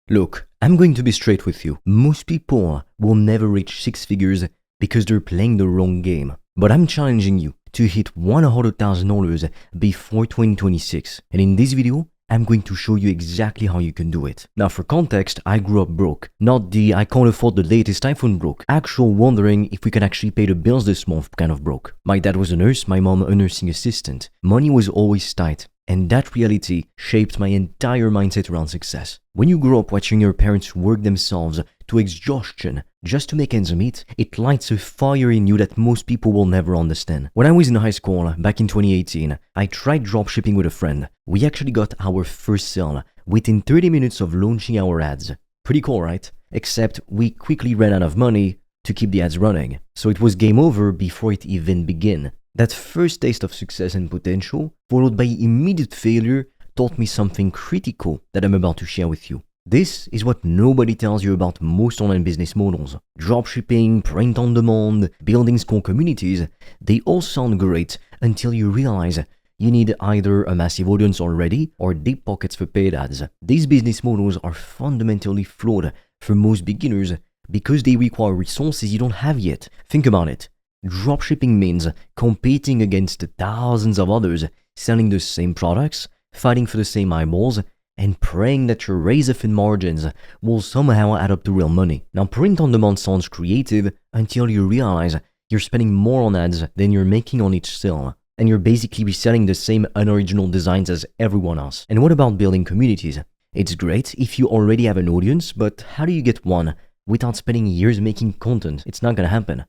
Look, I'm going to be straight with you. Most people will never reach six figures because they're playing the wrong game. But I'm challenging you to hit $100,000 before 2026. And in this video, I'm going to show you exactly how you can do it. Now for context, I grew up broke. Not the I can't afford the latest iPhone broke. Actual wondering if we can actually pay the bills this month kind of broke. My dad was a nurse, my mom a nursing assistant. Money was always tight. And that reality shaped my entire mindset around success. When you grow up watching your parents work themselves to exhaustion just to make ends meet, it lights a fire in you that most people will never understand. When I was in high school, back in 2018, I tried dropshipping with a friend. We actually got our first sale within 30 minutes of launching our ads. Pretty cool, right? Except we quickly ran out of money to keep the ads running. So it was game over before it even began. That first taste of success and potential, followed by immediate failure, taught me something critical that I'm about to share with you. This is what nobody tells you about most online business models. Dropshipping, print on demand, building small communities, they all sound great until you realize you need either a massive audience already or deep pockets for paid ads. These business models are fundamentally flawed for most beginners because they require resources you don't have yet. Think about it. Dropshipping means competing against thousands of others, selling the same products, fighting for the same eyeballs, and praying that your razor-thin margins will somehow add up to real money. Now, print on demand sounds creative until you realize you're spending more on ads than you're making on each sale, and you're basically reselling the same unoriginal designs as everyone else. And what about building communities? It's great if you already have an audience, but how do you get one without spending years making content? It's not gonna happen.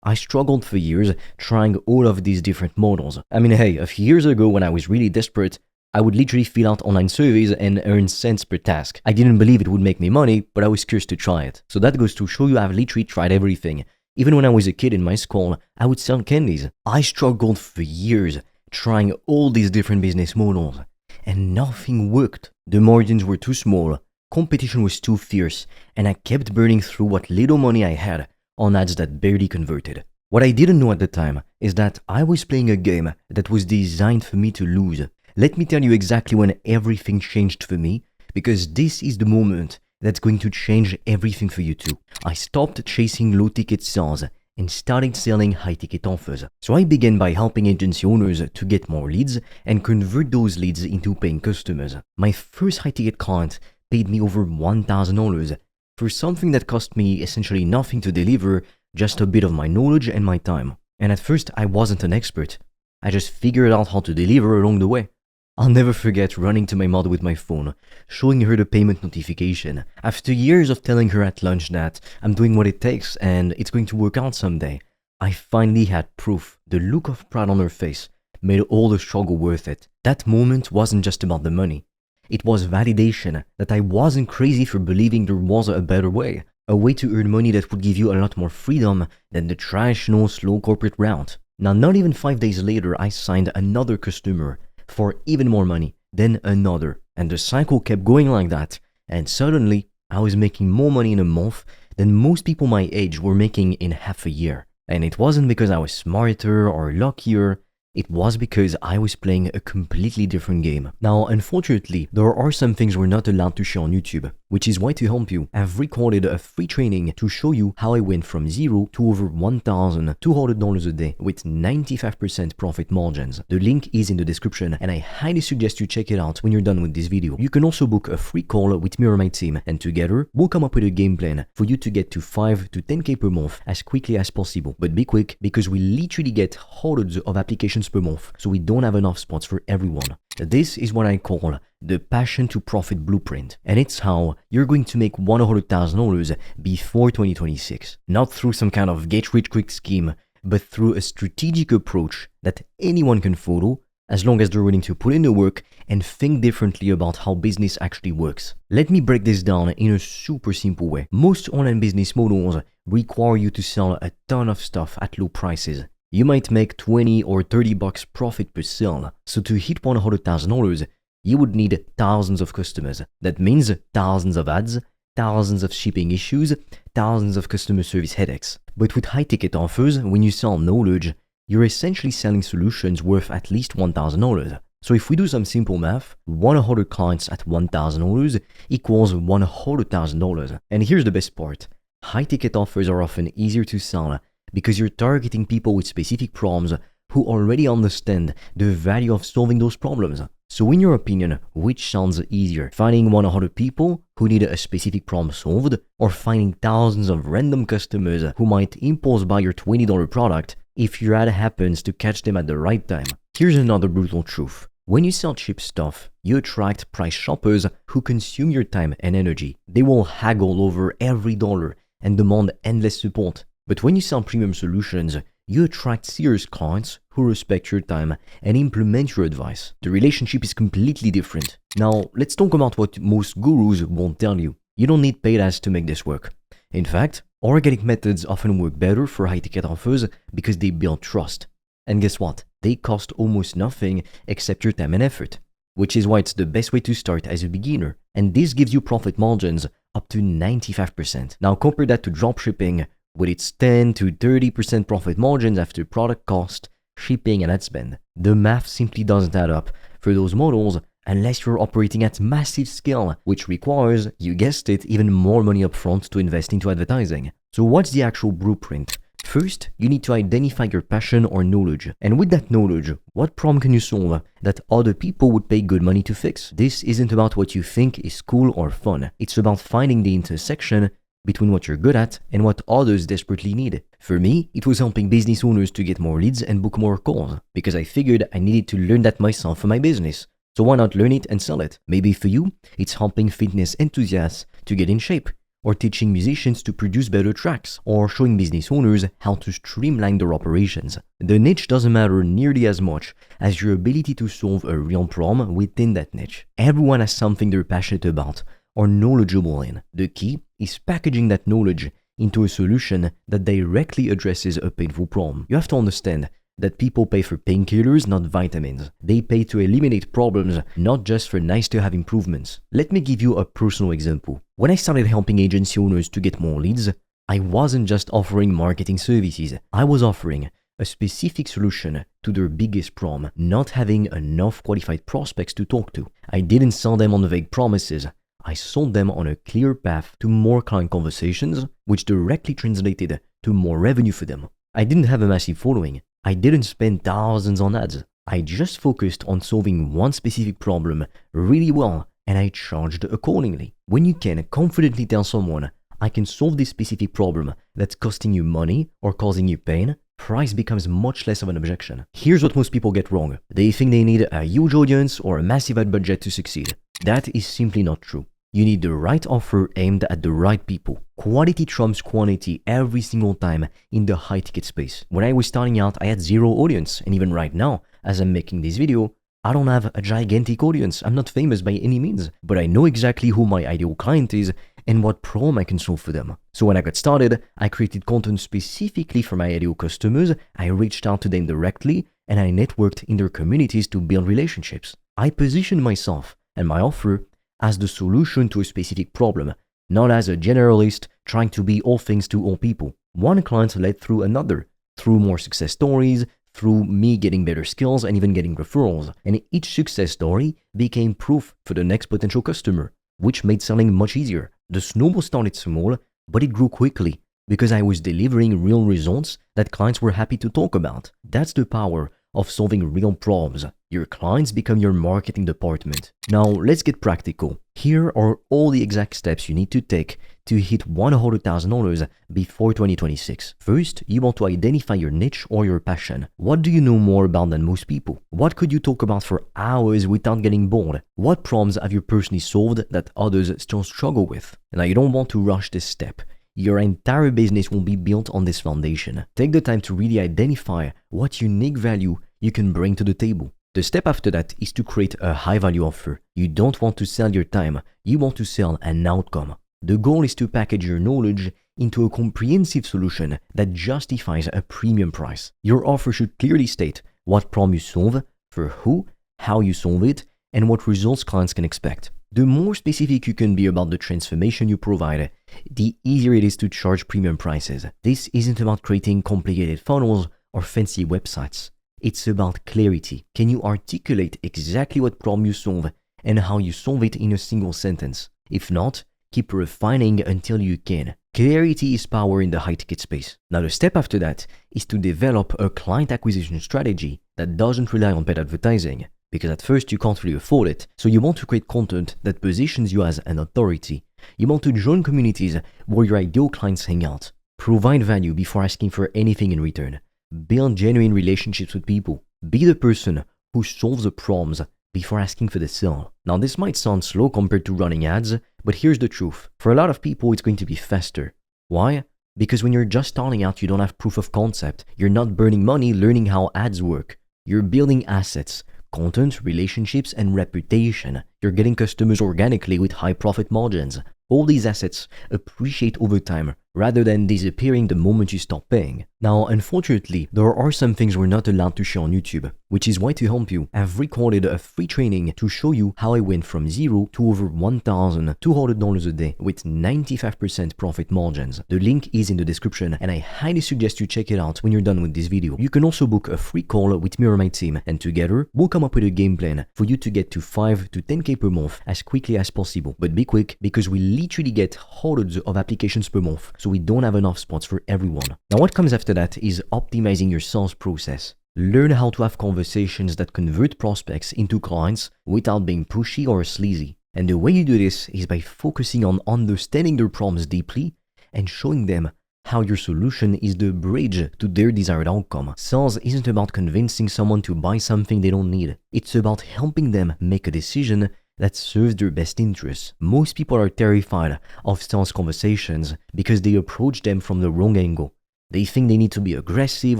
I struggled for years trying all of these different models. I mean, hey, a few years ago when I was really desperate, I would literally fill out online surveys and earn cents per task. I didn't believe it would make me money, but I was curious to try it. So that goes to show you I've literally tried everything. Even when I was a kid in my school, I would sell candies. I struggled for years trying all these different business models, and nothing worked. The margins were too small, competition was too fierce, and I kept burning through what little money I had on ads that barely converted. What I didn't know at the time is that I was playing a game that was designed for me to lose. Let me tell you exactly when everything changed for me, because this is the moment that's going to change everything for you too. I stopped chasing low-ticket sales and started selling high-ticket offers. So I began by helping agency owners to get more leads and convert those leads into paying customers. My first high-ticket client paid me over $1,000 for something that cost me essentially nothing to deliver, just a bit of my knowledge and my time. And at first, I wasn't an expert. I just figured out how to deliver along the way. I'll never forget running to my mother with my phone, showing her the payment notification. After years of telling her at lunch that I'm doing what it takes and it's going to work out someday, I finally had proof. The look of pride on her face made all the struggle worth it. That moment wasn't just about the money. It was validation that I wasn't crazy for believing there was a better way, a way to earn money that would give you a lot more freedom than the traditional slow corporate route. Now, not even 5 days later, I signed another customer for even more money, then another, and the cycle kept going like that, and suddenly I was making more money in a month than most people my age were making in half a year. And it wasn't because I was smarter or luckier. It was because I was playing a completely different game. Now, unfortunately, there are some things we're not allowed to share on YouTube, which is why to help you, I've recorded a free training to show you how I went from zero to over $1,200 a day with 95% profit margins. The link is in the description, and I highly suggest you check it out when you're done with this video. You can also book a free call with me or my team, and together, we'll come up with a game plan for you to get to 5 to 10K per month as quickly as possible. But be quick, because we literally get hundreds of applications per month, so we don't have enough spots for everyone. This is what I call the passion to profit blueprint, and it's how you're going to make $100,000 before 2026. Not through some kind of get-rich-quick scheme, but through a strategic approach that anyone can follow as long as they're willing to put in the work and think differently about how business actually works. Let me break this down in a super simple way. Most online business models require you to sell a ton of stuff at low prices. You might make 20 or 30 bucks profit per sale. So to hit $100,000, you would need thousands of customers. That means thousands of ads, thousands of shipping issues, thousands of customer service headaches. But with high-ticket offers, when you sell knowledge, you're essentially selling solutions worth at least $1,000. So if we do some simple math, 100 clients at $1,000 equals $100,000. And here's the best part. High-ticket offers are often easier to sell because you're targeting people with specific problems who already understand the value of solving those problems. So in your opinion, which sounds easier? Finding 100 people who need a specific problem solved, or finding thousands of random customers who might impulse buy your $20 product if your ad happens to catch them at the right time? Here's another brutal truth. When you sell cheap stuff, you attract price shoppers who consume your time and energy. They will haggle over every dollar and demand endless support. But when you sell premium solutions, you attract serious clients who respect your time and implement your advice. The relationship is completely different. Now, let's talk about what most gurus won't tell you. You don't need paid ads to make this work. In fact, organic methods often work better for high-ticket offers because they build trust. And guess what? They cost almost nothing except your time and effort, which is why it's the best way to start as a beginner. And this gives you profit margins up to 95%. Now compare that to dropshipping with its 10 to 30% profit margins after product cost, shipping, and ad spend. The math simply doesn't add up for those models unless you're operating at massive scale, which requires, you guessed it, even more money upfront to invest into advertising. So what's the actual blueprint? First, you need to identify your passion or knowledge. And with that knowledge, what problem can you solve that other people would pay good money to fix? This isn't about what you think is cool or fun. It's about finding the intersection between what you're good at and what others desperately need. For me, it was helping business owners to get more leads and book more calls, because I figured I needed to learn that myself for my business. So why not learn it and sell it? Maybe for you, it's helping fitness enthusiasts to get in shape, or teaching musicians to produce better tracks, or showing business owners how to streamline their operations. The niche doesn't matter nearly as much as your ability to solve a real problem within that niche. Everyone has something they're passionate about or knowledgeable in. The key is packaging that knowledge into a solution that directly addresses a painful problem. You have to understand that people pay for painkillers, not vitamins. They pay to eliminate problems, not just for nice-to-have improvements. Let me give you a personal example. When I started helping agency owners to get more leads, I wasn't just offering marketing services. I was offering a specific solution to their biggest problem, not having enough qualified prospects to talk to. I didn't sell them on vague promises. I sold them on a clear path to more client conversations, which directly translated to more revenue for them. I didn't have a massive following. I didn't spend thousands on ads. I just focused on solving one specific problem really well, and I charged accordingly. When you can confidently tell someone, I can solve this specific problem that's costing you money or causing you pain, price becomes much less of an objection. Here's what most people get wrong. They think they need a huge audience or a massive ad budget to succeed. That is simply not true. You need the right offer aimed at the right people. Quality trumps quantity every single time in the high-ticket space. When I was starting out, I had zero audience, and even right now, as I'm making this video, I don't have a gigantic audience. I'm not famous by any means, but I know exactly who my ideal client is and what problem I can solve for them. So when I got started, I created content specifically for my ideal customers, I reached out to them directly, and I networked in their communities to build relationships. I positioned myself and my offer as the solution to a specific problem, not as a generalist trying to be all things to all people. One client led through another, through more success stories, through me getting better skills and even getting referrals. And each success story became proof for the next potential customer, which made selling much easier. The snowball started small, but it grew quickly because I was delivering real results that clients were happy to talk about. That's the power of solving real problems. Your clients become your marketing department. Now, let's get practical. Here are all the exact steps you need to take to hit $100,000 before 2026. First, you want to identify your niche or your passion. What do you know more about than most people? What could you talk about for hours without getting bored? What problems have you personally solved that others still struggle with? Now, you don't want to rush this step. Your entire business will be built on this foundation. Take the time to really identify what unique value you can bring to the table. The step after that is to create a high-value offer. You don't want to sell your time, you want to sell an outcome. The goal is to package your knowledge into a comprehensive solution that justifies a premium price. Your offer should clearly state what problem you solve, for who, how you solve it, and what results clients can expect. The more specific you can be about the transformation you provide, the easier it is to charge premium prices. This isn't about creating complicated funnels or fancy websites. It's about clarity. Can you articulate exactly what problem you solve and how you solve it in a single sentence? If not, keep refining until you can. Clarity is power in the high-ticket space. Now the step after that is to develop a client acquisition strategy that doesn't rely on paid advertising, because at first you can't really afford it. So you want to create content that positions you as an authority. You want to join communities where your ideal clients hang out. Provide value before asking for anything in return. Build genuine relationships with people. Be the person who solves the problems before asking for the sale. Now this might sound slow compared to running ads, but here's the truth. For a lot of people, it's going to be faster. Why? Because when you're just starting out, you don't have proof of concept. You're not burning money learning how ads work. You're building assets, content, relationships, and reputation. You're getting customers organically with high profit margins. All these assets appreciate over time rather than disappearing the moment you stop paying. Now, unfortunately, there are some things we're not allowed to share on YouTube, which is why to help you, I've recorded a free training to show you how I went from zero to over $1,200 a day with 95% profit margins. The link is in the description and I highly suggest you check it out when you're done with this video. You can also book a free call with me or my team, and together we'll come up with a game plan for you to get to 5 to 10K per month as quickly as possible. But be quick, because we literally get hundreds of applications per month, so we don't have enough spots for everyone. Now what comes after that is optimizing your sales process. Learn how to have conversations that convert prospects into clients without being pushy or sleazy. And the way you do this is by focusing on understanding their problems deeply and showing them how your solution is the bridge to their desired outcome. Sales isn't about convincing someone to buy something they don't need. It's about helping them make a decision that serves their best interests. Most people are terrified of sales conversations because they approach them from the wrong angle. They think they need to be aggressive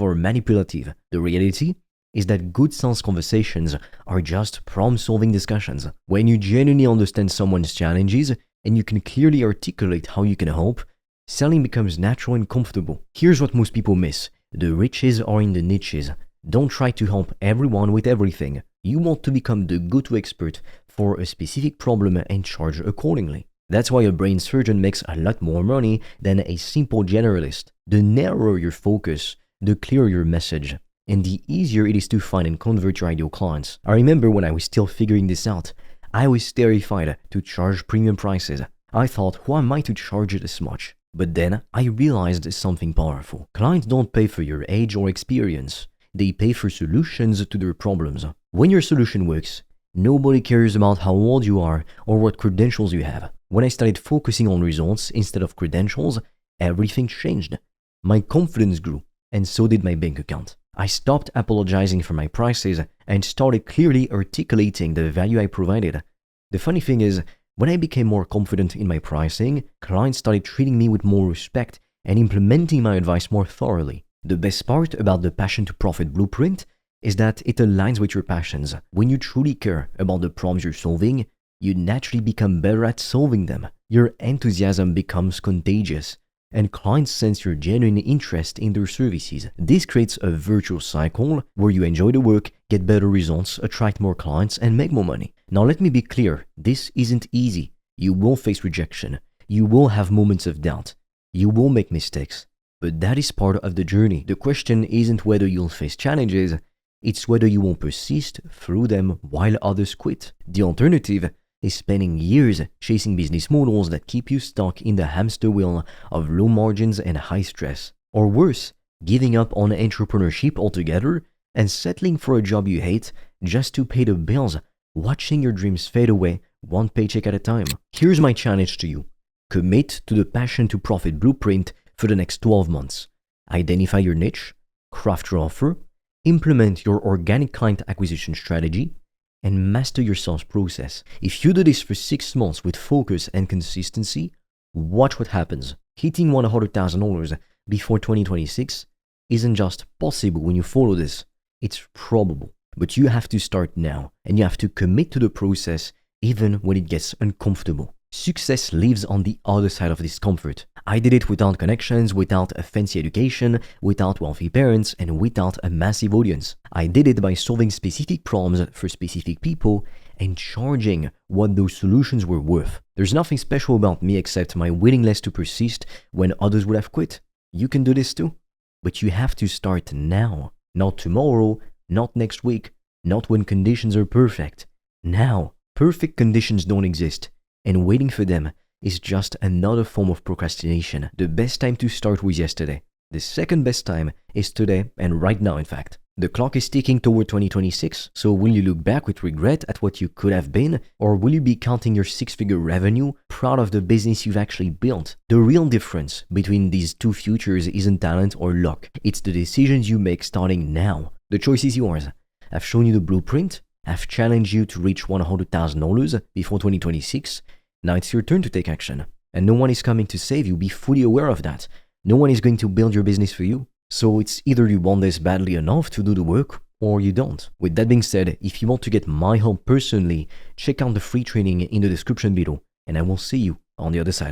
or manipulative. The reality is that good sales conversations are just problem-solving discussions. When you genuinely understand someone's challenges and you can clearly articulate how you can help, selling becomes natural and comfortable. Here's what most people miss. The riches are in the niches. Don't try to help everyone with everything. You want to become the go-to expert for a specific problem and charge accordingly. That's why a brain surgeon makes a lot more money than a simple generalist. The narrower your focus, the clearer your message, and the easier it is to find and convert your ideal clients. I remember when I was still figuring this out, I was terrified to charge premium prices. I thought, who am I to charge this much? But then I realized something powerful. Clients don't pay for your age or experience. They pay for solutions to their problems. When your solution works, nobody cares about how old you are or what credentials you have. When I started focusing on results instead of credentials, everything changed. My confidence grew, and so did my bank account. I stopped apologizing for my prices and started clearly articulating the value I provided. The funny thing is, when I became more confident in my pricing, clients started treating me with more respect and implementing my advice more thoroughly. The best part about the Passion to Profit blueprint is that it aligns with your passions. When you truly care about the problems you're solving, you naturally become better at solving them. Your enthusiasm becomes contagious, and clients sense your genuine interest in their services. This creates a virtuous cycle where you enjoy the work, get better results, attract more clients, and make more money. Now let me be clear, this isn't easy. You will face rejection. You will have moments of doubt. You will make mistakes. But that is part of the journey. The question isn't whether you'll face challenges, it's whether you will persist through them while others quit. The alternative is spending years chasing business models that keep you stuck in the hamster wheel of low margins and high stress. Or worse, giving up on entrepreneurship altogether and settling for a job you hate just to pay the bills, watching your dreams fade away one paycheck at a time. Here's my challenge to you. Commit to the Passion to Profit blueprint for the next 12 months. Identify your niche, craft your offer, implement your organic client acquisition strategy, and master your sales process. If you do this for 6 months with focus and consistency, watch what happens. Hitting $100,000 before 2026 isn't just possible when you follow this, it's probable. But you have to start now, and you have to commit to the process even when it gets uncomfortable. Success lives on the other side of discomfort. I did it without connections, without a fancy education, without wealthy parents, and without a massive audience. I did it by solving specific problems for specific people and charging what those solutions were worth. There's nothing special about me except my willingness to persist when others would have quit. You can do this too, but you have to start now. Not tomorrow, not next week, not when conditions are perfect. Now, perfect conditions don't exist, and waiting for them is just another form of procrastination. The best time to start was yesterday. The second best time is today and right now, in fact. The clock is ticking toward 2026, so will you look back with regret at what you could have been, or will you be counting your six-figure revenue, proud of the business you've actually built? The real difference between these two futures isn't talent or luck. It's the decisions you make starting now. The choice is yours. I've shown you the blueprint. I've challenged you to reach $100,000 before 2026. Now it's your turn to take action. And no one is coming to save you. Be fully aware of that. No one is going to build your business for you. So it's either you want this badly enough to do the work, or you don't. With that being said, if you want to get my help personally, check out the free training in the description below, and I will see you on the other side.